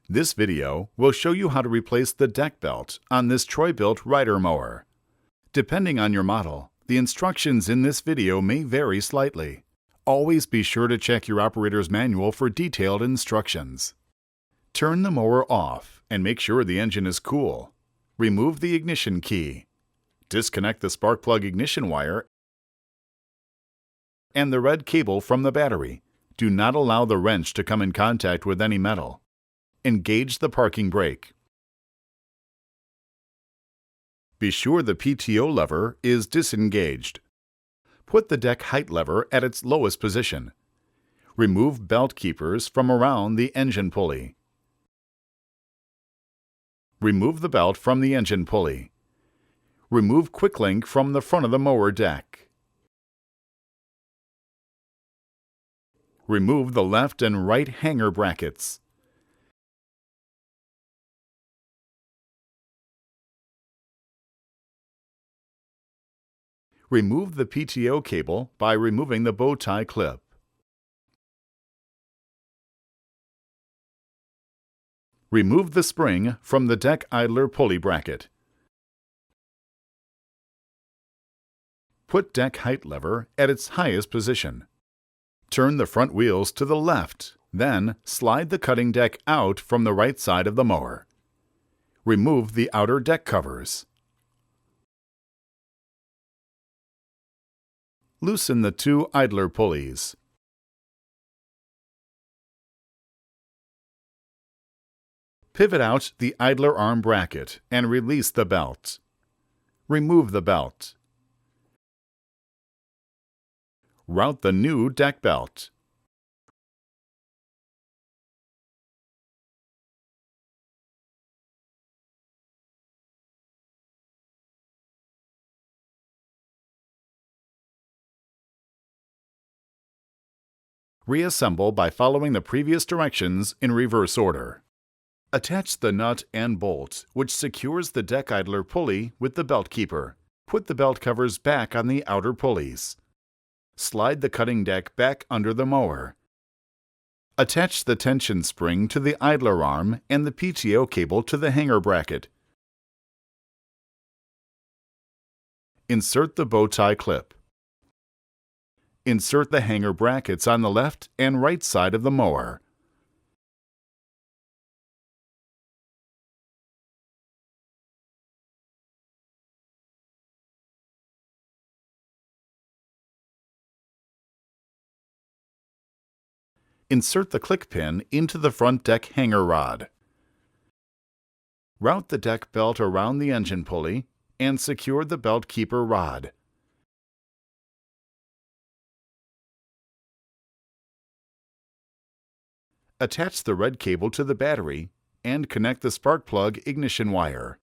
This video will show you how to replace the deck belt on this Troy-Bilt rider mower. Depending on your model, the instructions in this video may vary slightly. Always be sure to check your operator's manual for detailed instructions. Turn the mower off and make sure the engine is cool. Remove the ignition key. Disconnect the spark plug ignition wire and the red cable from the battery. Do not allow the wrench to come in contact with any metal. Engage the parking brake. Be sure the PTO lever is disengaged. Put the deck height lever at its lowest position. Remove belt keepers from around the engine pulley. Remove the belt from the engine pulley. Remove quick link from the front of the mower deck. Remove the left and right hanger brackets. Remove the PTO cable by removing the bow tie clip. Remove the spring from the deck idler pulley bracket. Put deck height lever at its highest position. Turn the front wheels to the left, then slide the cutting deck out from the right side of the mower. Remove the outer deck covers. Loosen the two idler pulleys. Pivot out the idler arm bracket and release the belt. Remove the belt. Route the new deck belt. Reassemble by following the previous directions in reverse order. Attach the nut and bolt, which secures the deck idler pulley with the belt keeper. Put the belt covers back on the outer pulleys. Slide the cutting deck back under the mower. Attach the tension spring to the idler arm and the PTO cable to the hanger bracket. Insert the bow tie clip. Insert the hanger brackets on the left and right side of the mower. Insert the click pin into the front deck hanger rod. Route the deck belt around the engine pulley and secure the belt keeper rod. Attach the red cable to the battery and connect the spark plug ignition wire.